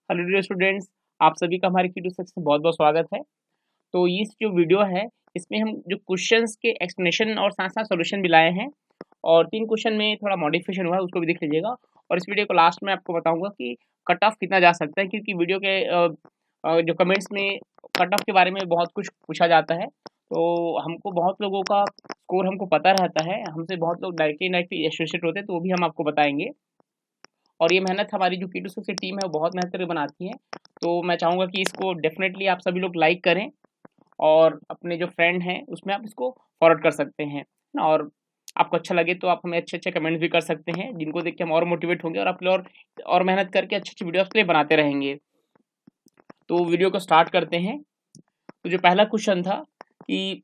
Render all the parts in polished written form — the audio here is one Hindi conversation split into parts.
हेलो डियर स्टूडेंट्स, आप सभी का हमारे वीडियो सेक्शन में बहुत बहुत स्वागत है। तो ये जो वीडियो है इसमें हम जो क्वेश्चंस के एक्सप्लेनेशन और साथ साथ सॉल्यूशन भी लाए हैं और 3 क्वेश्चन में थोड़ा मॉडिफिकेशन हुआ है, उसको भी देख लीजिएगा। और इस वीडियो को लास्ट में आपको बताऊंगा कि कट ऑफ कितना जा सकता है, क्योंकि वीडियो के जो कमेंट्स में कट ऑफ के बारे में बहुत कुछ पूछा जाता है। तो हमको बहुत लोगों का स्कोर हमको पता रहता है, हमसे बहुत लोग डायरेक्टली एसोसिएट होते हैं, तो वो भी हम आपको बताएंगे। और ये मेहनत हमारी जो K2 की टीम है वो बहुत मेहनत करके बनाती है। तो मैं चाहूँगा कि इसको डेफिनेटली आप सभी लोग लाइक करें और अपने जो फ्रेंड हैं उसमें आप इसको फॉरवर्ड कर सकते हैं ना। और आपको अच्छा लगे तो आप हमें अच्छे अच्छे कमेंट्स भी कर सकते हैं, जिनको देख के हम और मोटिवेट होंगे और आपके लिए और मेहनत करके अच्छी अच्छी वीडियोस के लिए बनाते रहेंगे। तो वीडियो को स्टार्ट करते हैं। तो जो पहला क्वेश्चन था कि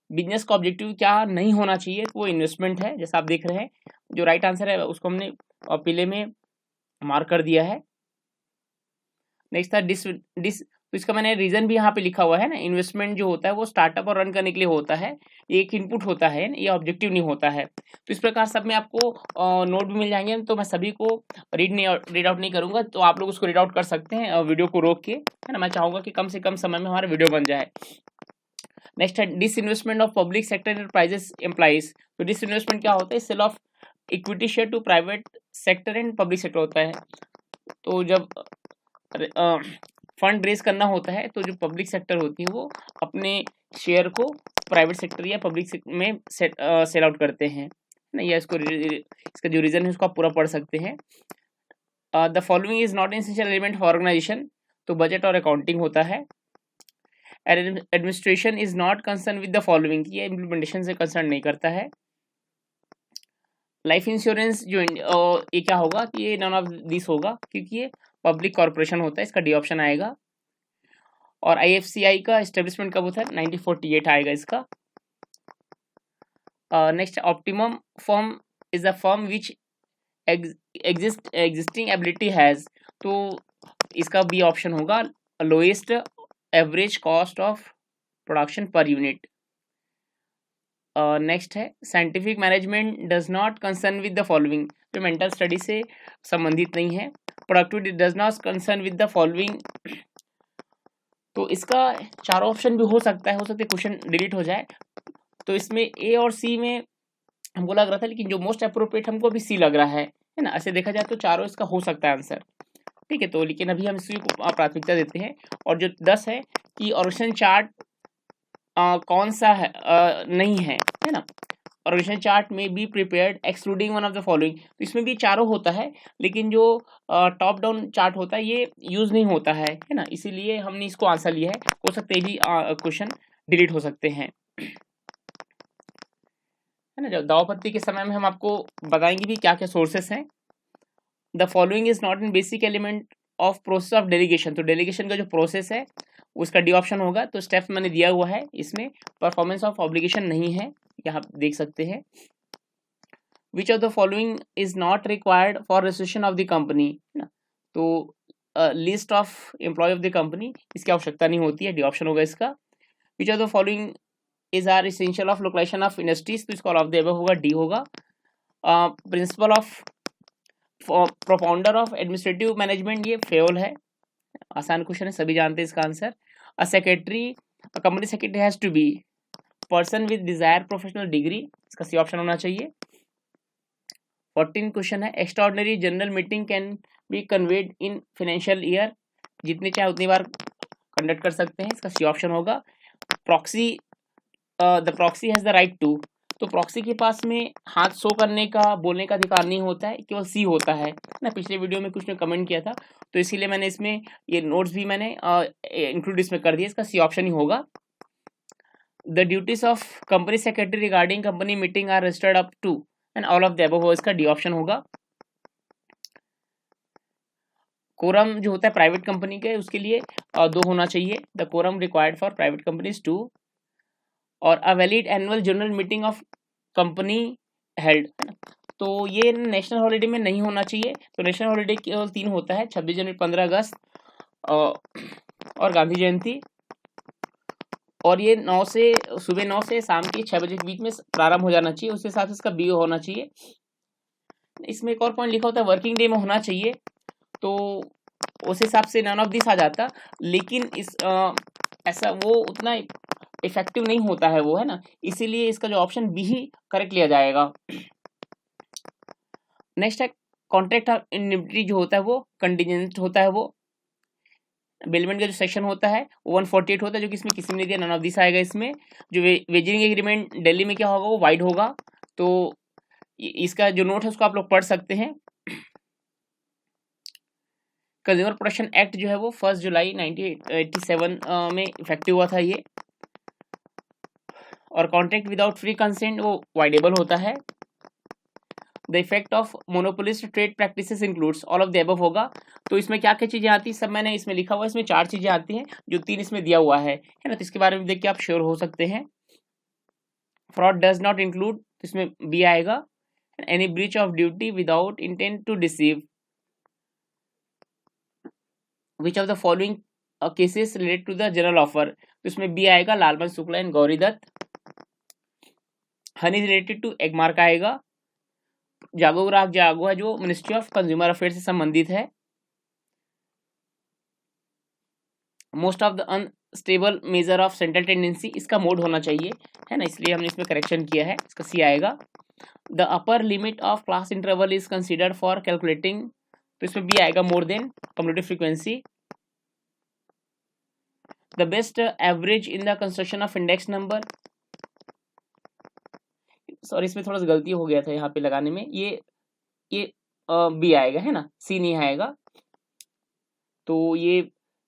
बिजनेस का ऑब्जेक्टिव क्या नहीं होना चाहिए, तो वो इन्वेस्टमेंट है। जैसा आप देख रहे हैं, जो राइट आंसर है उसको हमने पीले में मार्क कर दिया है। नेक्स्ट था डिस डिस तो इसका मैंने रीजन भी यहाँ पे लिखा हुआ है ना। इन्वेस्टमेंट जो होता है वो स्टार्टअप और रन करने के लिए होता है, ये एक इनपुट होता है, ये ऑब्जेक्टिव नहीं होता है। तो इस प्रकार सब में आपको नोट भी मिल जाएंगे, तो मैं सभी को रीड आउट नहीं करूंगा, तो आप लोग उसको रीड आउट कर सकते हैं वीडियो को रोक के, है ना। मैं चाहूंगा कि कम से कम समय में हमारा वीडियो बन जाए। नेक्स्ट है disinvestment of public sector enterprises employees. तो डिस इन्वेस्टमेंट क्या होता है? Sale of equity share to private sector and public sector होता है। तो जब फंड रेज करना होता है तो जो पब्लिक सेक्टर होती है वो अपने शेयर को प्राइवेट सेक्टर या पब्लिक में सेल आउट करते हैं ना। या इसका जो रीजन है उसको आप पूरा पढ़ सकते हैं। The following is not essential element for organisation. तो बजट और अकाउंटिंग होता है। Administration is not concern with the following, ये इम्प्लीमेंटेशन से कंसर्न नहीं करता है। लाइफ इंश्योरेंस जो ये क्या होगा कि ये नन ऑफ दिस होगा, क्योंकि ये पब्लिक कॉर्पोरेशन होता है, इसका डी ऑप्शन आएगा। और IFCI का एस्टेब्लिशमेंट कब होता है? 1948 आएगा इसका। Next, optimum firm is a firm which existing ability has. तो इसका बी ऑप्शन होगा, lowest average cost of production per unit. Next है scientific management does not concern with the following, जो मेंटल स्टडी से संबंधित नहीं है। Productivity does not concern with the following. तो इसका चारों ऑप्शन भी हो सकता है क्वेश्चन डिलीट हो जाए। तो इसमें ए और सी में हमको लग रहा था, लेकिन जो मोस्ट अप्रोप्रिएट हमको अभी सी लग रहा है ना। ऐसे देखा जाए तो चारों इसका हो सकता है आंसर, ठीक है। तो लेकिन अभी हम इसी को प्राथमिकता देते हैं। और जो 10 है कि ऑरिजिनल चार्ट कौन सा है नहीं है ना। ऑरिजिनल चार्ट में be prepared excluding one of the following. तो इसमें भी चारों होता है, लेकिन जो टॉप डाउन चार्ट होता है ये यूज नहीं होता है ना। इसीलिए हमने इसको आंसर लिया है। हो सकता है भी क्वेश्चन डिलीट हो सकते हैं, है ना। जब दावपत्ती के समय में हम आपको बताएंगे भी क्या क्या सोर्सेस हैं। The following is not in basic element of process of delegation. तो डेलीगेशन का जो प्रोसेस है उसका डी ऑप्शन होगा। तो स्टेप मैंने दिया हुआ है, इसमें परफॉर्मेंस ऑफ ऑब्लिगेशन नहीं है, यहाँ देख सकते हैं। Which of the following is not required for registration of the company, है ना। तो list of employ of the company, इसकी आवश्यकता नहीं होती है, डी ऑप्शन होगा इसका। Which of the following is are essential of location of industries, तो इसका ऑल ऑफ द अबव होगा, डी होगा। Principle of propounder of administrative management, ये फेल है, आसान क्वेश्चन है, सभी जानते हैं इसका answer. A secretary, company secretary has to be person with desire professional degree, इसका सी ऑप्शन होना चाहिए। 14 क्वेश्चन है, extraordinary general meeting can be convened in financial year, जितनी चाहे उतनी बार कंडक्ट कर सकते हैं, इसका सी ऑप्शन होगा। Proxy, the proxy has the right to. तो प्रॉक्सी के पास में हाथ शो करने का, बोलने का अधिकार नहीं होता है, केवल सी होता है ना। पिछले वीडियो में कुछ ने कमेंट किया था, तो इसीलिए मैंने इसमें ये नोट्स भी मैंने इंक्लूड इसमें कर दिया, इसका सी ऑप्शन ही होगा। The duties of company secretary regarding company meeting are registered up to, and all of the above हो, इसका डी ऑप्शन होगा। कोरम जो होता है प्राइवेट कंपनी के, उसके लिए 2 होना चाहिए। The quorum required for private companies 2। और a valid annual general meeting of company held, है ना। तो ये नेशनल हॉलीडे में नहीं होना चाहिए। तो नेशनल हॉलीडे केवल 3 होता है, 26 जनवरी, 15 अगस्त और गांधी जयंती। और ये सुबह 9 से शाम के 6 बजे के बीच में प्रारंभ हो जाना चाहिए, उसके साथ इसका बी होना चाहिए। इसमें एक और पॉइंट लिखा होता है वर्किंग डे में होना चाहिए। तो उस हिसाब से नन ऑफ दिस आ जाता, लेकिन इस ऐसा वो उतना इफेक्टिव नहीं होता है वो, है ना, इसीलिए इसका जो ऑप्शन बी ही करेक्ट लिया जाएगा। नेक्स्ट है कॉन्ट्रैक्ट ऑफ इंडिमनिटी, जो होता है वो कंटिजेंट होता है, वो बेलमेंट का जो सेक्शन होता है वो 148 होता है, जो कि इसमें किसी ने दिया, नन ऑफ दिस आएगा। इसमें जो वेजिंग एग्रीमेंट दिल्ली में क्या होगा, वो वाइड होगा। तो इसका जो नोट है उसको आप लोग पढ़ सकते हैं। कंज्यूमर प्रोटेक्शन एक्ट जो है वो 1 जुलाई 1987 में इफेक्टिव हुआ था ये। और कॉन्ट्रैक्ट विदाउट फ्री कंसेंट वो वाइडेबल होता है। The effect of monopolist trade practices includes all of the above होगा। तो इसमें क्या क्या चीजें आती है, सब मैंने इसमें लिखा हुआ है। इसमें 4 चीजें आती हैं, जो 3 इसमें दिया हुआ है ना, तो इसके बारे में देख के आप श्योर हो सकते हैं। फ्रॉड डज नॉट इंक्लूड, तो इसमें बी आएगा। Any breach of duty without intent to deceive, which of the following cases related to the general offer, तो इसमें बी आएगा, Lalban Shukla and Gauri Dutt. Honey related to Agmark आएगा। जागो ग्राहक जागो है जो मिनिस्ट्री ऑफ कंज्यूमर अफेयर से संबंधित है। Most of the unstable measure of central tendency, इसका मोड होना चाहिए, है ना, इसलिए हमने इसमें करेक्शन किया है, इसका सी आएगा। The upper limit of class interval is considered for calculating, तो इसमें बी आएगा, more than cumulative frequency. The best average in the construction of index number, sorry इसमें थोड़ा सा गलती हो गया था यहाँ पे लगाने में, ये बी आएगा, है ना, सी नहीं आएगा। तो ये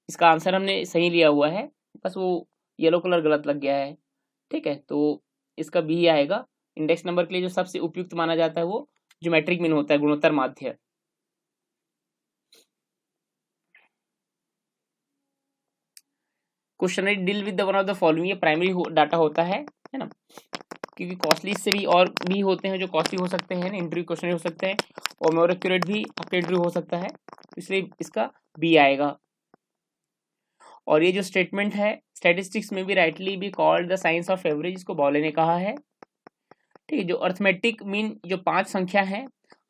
इसका आंसर हमने सही लिया हुआ है, बस वो येलो कलर गलत लग गया है, ठीक है। तो इसका बी आएगा। इंडेक्स नंबर के लिए जो सबसे उपयुक्त माना जाता है वो ज्योमेट्रिक मीन होता है, गुणोत्तर माध्य। Questionnaire deal with the one of the following, ये प्राइमरी डाटा होता है ना, क्योंकि कॉस्टली से भी और भी होते हैं जो कॉस्टली हो सकते हैं, इंटरव्यू क्वेश्चन हो सकते हैं, और मोर एक्यूरेट भी आपका इंटरव्यू हो सकता है, इसलिए इसका बी आएगा। और ये जो स्टेटमेंट है, स्टैटिस्टिक्स में भी rightly be called the science of average, इसको बॉले ने कहा है, ठीक है। जो अर्थमेटिक मीन जो 5 संख्या है,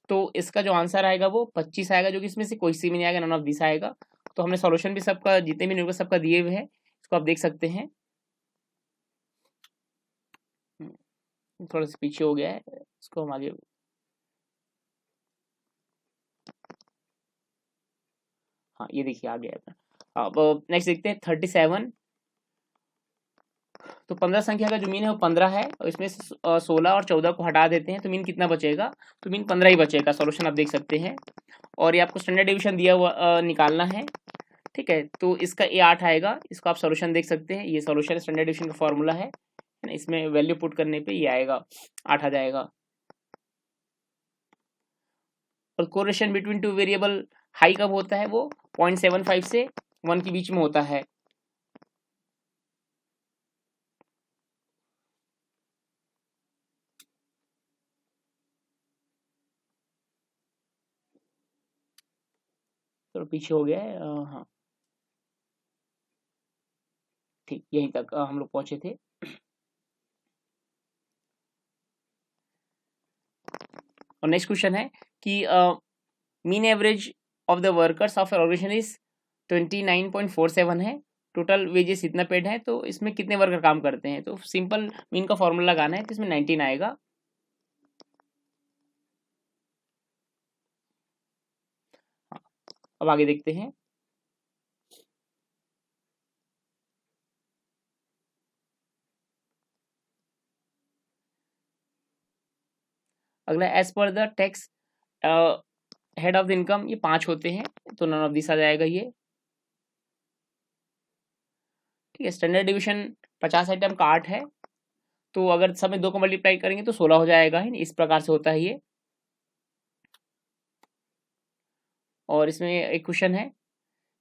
तो इसका जो आंसर आएगा वो 25 आएगा, जो कि इसमें से कोई सी भी नहीं आएगा, नन ऑफ दिस आएगा। तो हमने सॉल्यूशन भी सबका, जितने भी निकल सबका दिए हुए हैं, इसको आप देख सकते हैं। थोड़ा सा पीछे हो गया है, इसको हम आगे, हाँ ये देखिए आ गया है। अब नेक्स्ट देखते हैं 37। तो 15 संख्या का जो मीन है वो 15 है, और इसमें से 16 और 14 को हटा देते हैं तो मीन कितना बचेगा, तो मीन 15 ही बचेगा। सॉल्यूशन आप देख सकते हैं। और ये आपको स्टैंडर्ड डिवीजन दिया हुआ निकालना है, ठीक है। तो इसका ए 8 आएगा, इसको आप सॉल्यूशन देख सकते हैं। ये सॉल्यूशन स्टैंडर्ड डिवीजन का फॉर्मूला है ना, इसमें वैल्यू पुट करने पे ये आएगा, 8 आ जाएगा। और correlation between two variable high कब होता है, वो 0.75 से 1 के बीच में होता है। तो पीछे हो गया है, हाँ ठीक, यहीं तक हम लोग पहुंचे थे। और नेक्स्ट क्वेश्चन है कि mean average of the workers of organisation is 29.47 है। टोटल वेजेस इतना पेड है, तो इसमें कितने वर्कर काम करते हैं, तो सिंपल मीन का फॉर्मूला लगाना है, तो इसमें 19 आएगा। हाँ, अब आगे देखते हैं। अगला, as per the tax head of the income, ये 5 होते हैं, तो नन ऑफ दिस आ जाएगा ये, ठीक है। स्टैंडर्ड डिवीजन 50 आइटम का 8 है, तो अगर सब में 2 को मल्टीप्लाई करेंगे तो 16 हो जाएगा, है, इस प्रकार से होता है ये। और इसमें एक क्वेश्चन है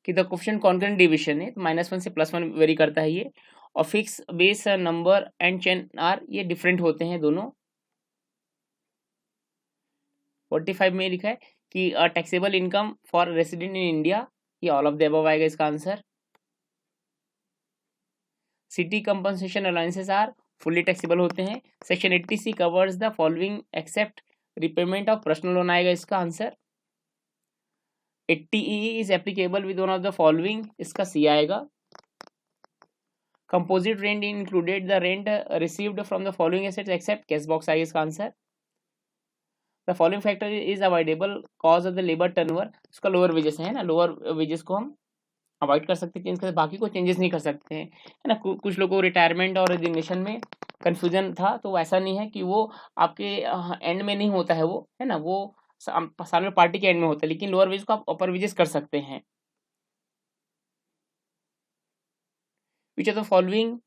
कि द कोफिशिएंट कॉन्करेंट डिवीजन है, तो -1 से +1 वेरी करता है ये। और fix base number and chain are, ये डिफरेंट होते हैं दोनों। 45 में लिखा है कि taxable income for resident in India, ये ऑल ऑफ द अबव आएगा इसका answer. City compensation allowances are fully taxable होते हैं। Section 80C covers the following except repayment of personal loan, आएगा इसका answer. 80E is applicable with one of the following, इसका सी आएगा। Composite rent included the rent received from the following assets except, cash box आएगा इसका answer. The following factor is avoidable cause of the labour turnover, इसका लोअर वेजेस है ना, लोअर वेजेस को हम अवॉइड कर सकते हैं, चेंज कर, बाकी को चेंजेस नहीं कर सकते हैं, है ना। कुछ लोगों को रिटायरमेंट और रेजिग्नेशन में कंफ्यूजन था, तो ऐसा नहीं है कि वो आपके एंड में नहीं होता है, वो है ना, वो साल में पार्टी के एंड में होता है, लेकिन लोअर वेज को आप अपर वेजेस कर सकते हैं। Which of the following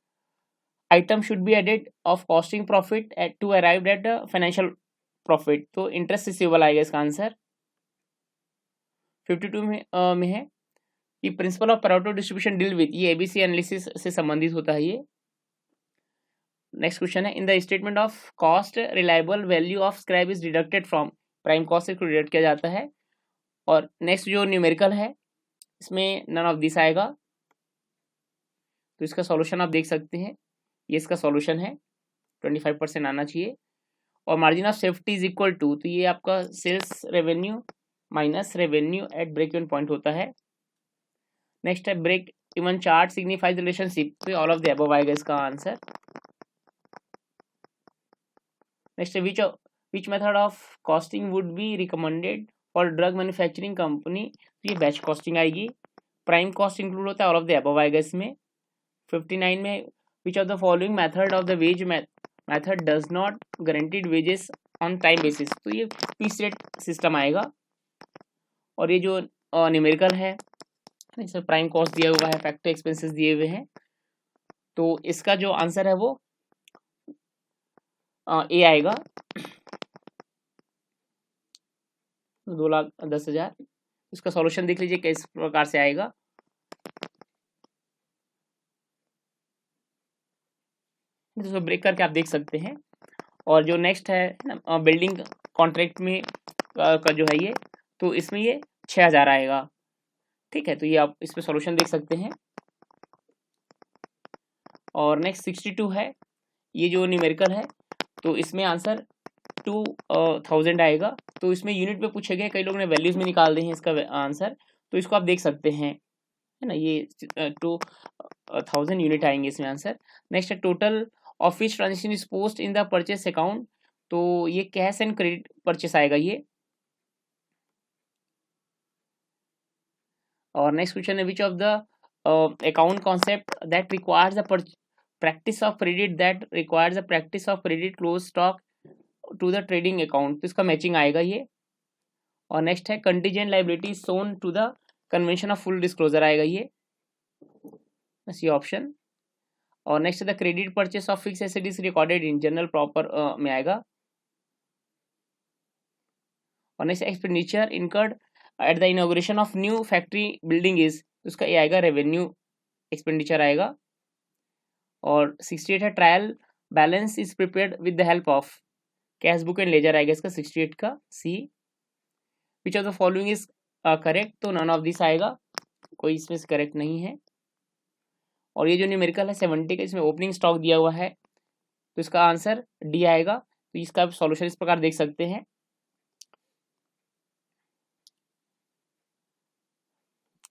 item should be added of costing profit at to arrive at the financial profit, तो इंटरेस्ट रिसीवेबल आएगा इसका आंसर। 52 में है कि principle of Pareto distribution deal with, ये एबीसी एनालिसिस से संबंधित होता है ये। नेक्स्ट क्वेश्चन है, in the statement of cost reliable value of scrap is deducted from, prime cost से डिडक्ट किया जाता है। और नेक्स्ट जो न्यूमेरिकल है इसमें नन ऑफ दिस आएगा, तो इसका सॉल्यूशन आप देख सकते हैं, ये इसका सॉल्यूशन है, 25% आना चाहिए। और margin of safety is equal to, तो ये आपका sales revenue minus revenue at break even point होता है। नेक्स्ट है break even chart signifies relationship, तो ऑल ऑफ द अबव आएगा इसका आंसर। नेक्स्ट है which method of costing would be recommended for drug manufacturing company, तो ये बैच कॉस्टिंग आएगी। प्राइम कॉस्ट इंक्लूड होता है, ऑल ऑफ द अबव आएगा इसमें। 59 में विच of the following method of the ways method does not guaranteed wages on time basis, तो ये पीस रेट सिस्टम आएगा। और ये जो न्यूमेरिकल है, इसमें प्राइम कॉस्ट दिया हुआ है, फैक्ट्री एक्सपेंसेस दिए हुए हैं, तो इसका जो आंसर है वो ए आएगा, 2,10,000। इसका सॉल्यूशन देख लीजिए किस प्रकार से आएगा। इसको ब्रेक करके आप देख सकते हैं। और जो नेक्स्ट है ना, बिल्डिंग कॉन्ट्रैक्ट में का जो है ये, तो इसमें ये 6,000 आएगा, ठीक है, तो ये आप इस पे सॉल्यूशन देख सकते हैं। और नेक्स्ट 62 है, ये जो न्यूमेरिकल है, तो इसमें आंसर 2,000 आएगा, तो इसमें यूनिट पे पूछे गए, कई लोगों ने वैल्यूज में निकाल दिए हैं इसका आंसर, तो इसको आप देख सकते हैं, है ना, ये 2,000 यूनिट आएंगे इसमें आंसर। नेक्स्ट है total office transaction is post in the purchase account, तो ये कैश एंड क्रेडिट परचेस आएगा ये। और नेक्स्ट क्वेश्चन है which of the account concept that requires the practice of credit that requires the practice of credit close stock to the trading account, तो इसका मैचिंग आएगा ये। और नेक्स्ट है contingent liability shown to the convention of full disclosure आएगा ये, सी ऑप्शन। और next the credit purchase of fix asset is recorded in journal proper में आएगा। और next expenditure incurred at the inauguration of new factory building is, तो उसका ये आएगा रेवेन्यू एक्सपेंडिचर आएगा। और 68 है trial balance is prepared with the help of, cash book and ledger आएगा इसका 68 का C. Which of the following is correct, तो नन ऑफ दिस आएगा, कोई इसमें से करेक्ट नहीं है। और ये जो न्यूमेरिकल है 70 का, इसमें ओपनिंग स्टॉक दिया हुआ है, तो इसका आंसर डी आएगा, तो इसका सॉल्यूशन इस प्रकार देख सकते हैं।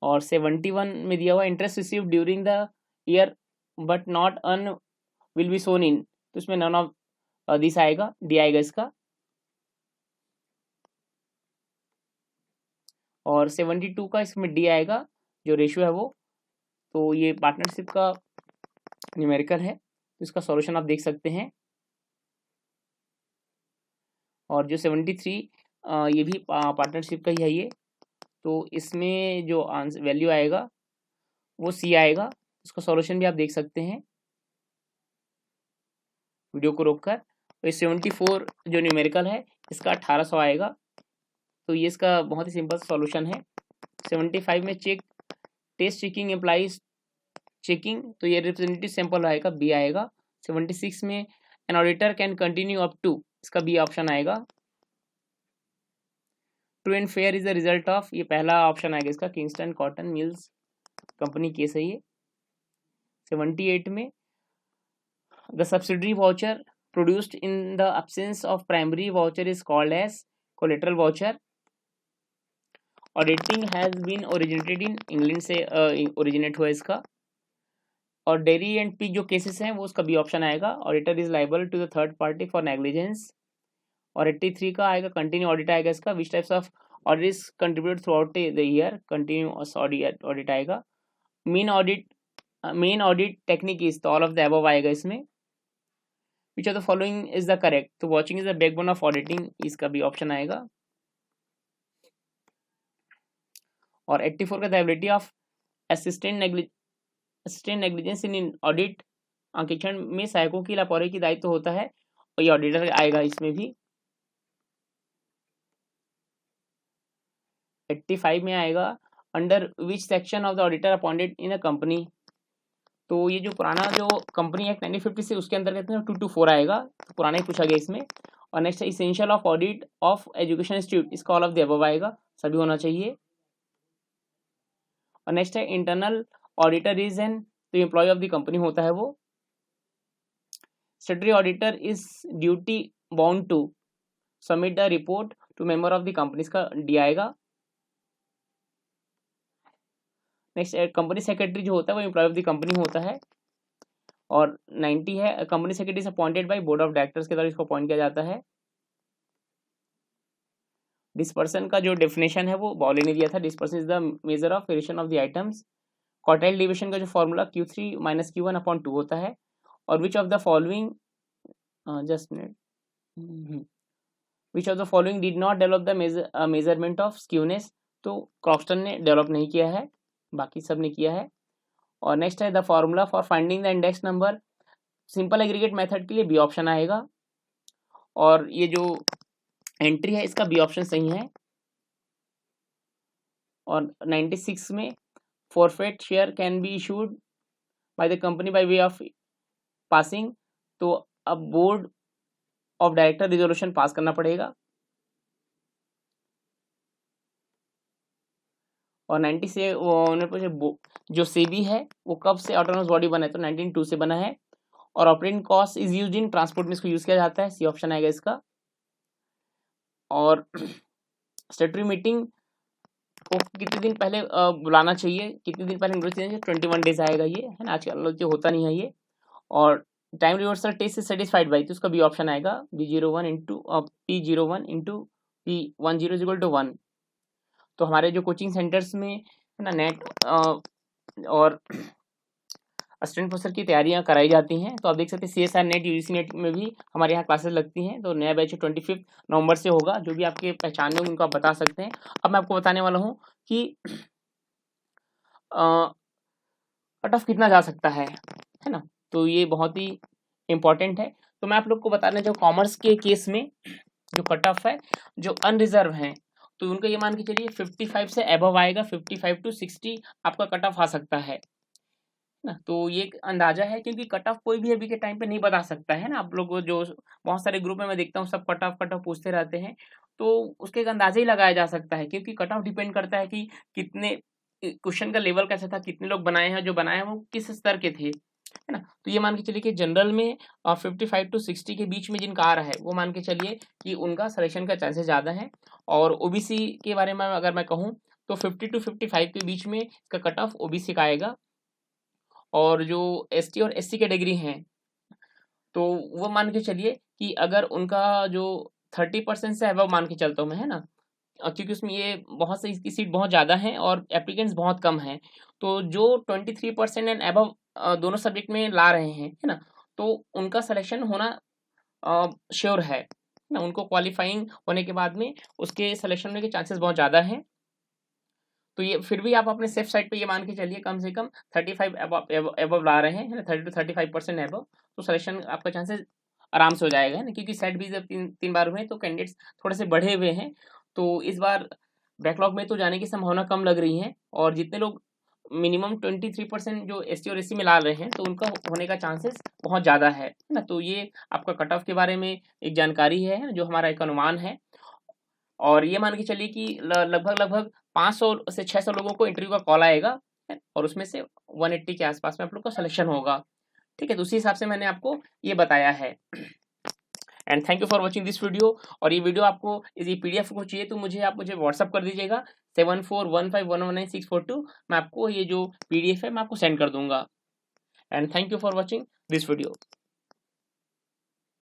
और 71 में दिया हुआ interest receive during the year but not earn will be shown in, तो इसमें नन ऑफ दिस आएगा, डी आएगा इसका। और 72 का इसमें डी आएगा, जो रेशियो है वो, तो ये पार्टनरशिप का न्यूमेरिकल है, तो इसका सॉल्यूशन आप देख सकते हैं। और जो 73 ये भी पार्टनरशिप का ही है ये, तो इसमें जो आंसर वैल्यू आएगा वो सी आएगा, इसका सॉल्यूशन भी आप देख सकते हैं वीडियो को रोककर। तो ये 74 जो न्यूमेरिकल है इसका 1800 आएगा, तो ये इसका बहुत ही सिंपल सॉल्यूशन है। 75 में check test checking employees checking, तो ये रिप्रेजेंटेटिव सैंपल आएगा, बी आएगा। 76 में an auditor can continue up to, इसका बी ऑप्शन आएगा। True and fair is the result of, ये पहला ऑप्शन आएगा इसका, Kingston cotton mills company case है ये। 78 में the subsidiary voucher produced in the absence of primary voucher is called as collateral voucher. Auditing has been originated in England से ओरिजिनेट हुआ इसका। और डेयरी एंड पिग जो केसेस हैं वो उसका बी ऑप्शन आएगा। Auditor is liable to the third party for negligence. और 83 का आएगा कंटिन्यू ऑडिट आएगा इसका। Which types of audits contribute throughout the year, continuous audit आएगा। मेन ऑडिट टेक्निक इज, तो ऑल ऑफ द अबव आएगा इसमें। Which of the following is the correct, तो vouching is the backbone of auditing, इसका भी ऑप्शन आएगा। और 84 का the ability of assistant negligence in audit, अंकेक्षण में सहायकों की लापरवाही की दायित्व होता है, और ये ऑडिटर आएगा इसमें भी। 85 में आएगा under which section of the auditor appointed in a company, तो ये जो पुराना जो कंपनी एक्ट 1950 से उसके अंतर्गत 224 आएगा, तो पुराना ही पूछा गया इसमें। और नेक्स्ट है essential of audit of education institute, इसका ऑल ऑफ द अबव आएगा, सभी होना चाहिए। और नेक्स्ट है इंटरनल ऑडिटर इज एन, तो एम्प्लॉय ऑफ द कंपनी होता है वो। Statutory auditor is duty bound to submit the report to member of the company, इसका डी आएगा। नेक्स्ट कंपनी सेक्रेटरी जो होता है वो एम्प्लॉय ऑफ द कंपनी होता है। और 90 है company secretary is appointed by board of directors के द्वारा इसको अपॉइंट किया जाता है। डिस्पर्सन का जो डेफिनेशन है वो बॉली ने दिया था। Dispersion is the measure of variation of the items. Quartile division का जो फॉर्मूला Q3 - Q1/2 होता है। और विच of the following, just minute, which of the following did not develop the measurement of skewness, तो क्रॉक्सटन ने डेवलप नहीं किया है, बाकी सब ने किया है। और नेक्स्ट है the formula for finding the index number, simple aggregate method के लिए बी ऑप्शन आएगा। और ये जो एंट्री है इसका बी ऑप्शन सही है। और 96 में forfeit share can be issued by the company by way of passing, तो अब board of director resolution pass करना पड़ेगा। और 90 से जो सेबी है वो कब से ऑटोनोमस बॉडी बना है, तो 1902 से बना है। और operating cost is used in transport में इसको यूज किया जाता है, सी ऑप्शन आएगा इसका। और स्टैट्यूटरी मीटिंग को कितने दिन पहले बुलाना चाहिए, कितने दिन पहले नोटिस चाहिए, 21 डेज आएगा ये, है ना, आजकल जो होता नहीं है ये। और टाइम रिवर्सल टेस्ट से सेटिस्फाइड बाई, तो उसका भी ऑप्शन आएगा B01 into P01 into P10 is equal to 1। तो हमारे जो कोचिंग सेंटर्स में है ना नेट और असिस्टेंट प्रोफेसर की तैयारियां कराई जाती हैं, तो आप देख सकते हैं CSR नेट, UGC नेट में भी हमारे यहाँ क्लासेस लगती हैं। तो नया बैच 25 नवंबर से होगा, जो भी आपके पहचान में उनको आप बता सकते हैं। अब मैं आपको बताने वाला हूँ कि कट ऑफ कितना जा सकता है ना, तो ये बहुत ही इम्पोर्टेंट है। तो मैं आप लोग को बताने जो कॉमर्स के केस में जो कट ऑफ है, जो अनरिजर्व हैं, तो उनका ये मान के चलिए 55 से अबव आएगा, 55 to 60 आपका कट ऑफ आ सकता है ना। तो ये एक अंदाजा है, क्योंकि कट ऑफ कोई भी अभी के टाइम पे नहीं बता सकता है ना। आप लोग जो बहुत सारे ग्रुप में मैं देखता हूँ सब कट ऑफ पूछते रहते हैं, तो उसके एक अंदाजा ही लगाया जा सकता है, क्योंकि कट ऑफ डिपेंड करता है कि कितने क्वेश्चन का लेवल कैसा था, कितने लोग बनाए हैं, जो बनाए हैं वो किस स्तर के थे, है ना। तो ये मान के चलिए कि जनरल में 55 to 60 के बीच में जिनका आ रहा है वो मान के चलिए कि उनका सिलेक्शन का चांसेस ज़्यादा है। और OBC के बारे में अगर मैं कहूँ तो 50 to 55 के बीच में इसका कट ऑफ OBC का आएगा। और जो ST और SC कैटेगरी हैं, तो वो मान के चलिए कि अगर उनका जो 30% से अबव मान के चलता हूँ मैं, है ना, क्योंकि उसमें ये बहुत से इसकी सीट बहुत ज़्यादा हैं और एप्लीकेंट्स बहुत कम हैं, तो जो 23% एंड अबव दोनों सब्जेक्ट में ला रहे हैं, है ना, तो उनका सिलेक्शन होना श्योर है ना। उनको क्वालिफाइंग होने के बाद में उसके सिलेक्शन होने के चांसेस बहुत ज़्यादा हैं। तो ये फिर भी आप अपने सेफ साइड पे ये मान के चलिए कम से कम 35 अबव ला रहे हैं, है ना, 30 to 35% अबव, तो सिलेक्शन आपका चांसेस आराम से हो जाएगा, है ना। क्योंकि सेट भी जब तीन बार हुए तो कैंडिडेट्स थोड़े से बढ़े हुए हैं, तो इस बार बैकलॉग में तो जाने की संभावना कम लग रही है। और जितने लोग मिनिमम 23% जो ST और SC में ला रहे हैं, तो उनका होने का चांसेस बहुत ज़्यादा है ना। तो ये आपका कट ऑफ के बारे में एक जानकारी है, जो हमारा एक अनुमान है। और ये मान के चलिए कि लगभग 500 से 600 लोगों को इंटरव्यू का कॉल आएगा, और उसमें से 180 के आसपास में आप लोग का सिलेक्शन होगा, ठीक है। तो उसी हिसाब से मैंने आपको ये बताया है। And thank you for watching this video. और ये वीडियो आपको, ये PDF को चाहिए तो मुझे आप व्हाट्सअप कर दीजिएगा 7415119642 मैं आपको ये जो PDF है मैं आपको सेंड कर दूंगा। And thank you for watching this video.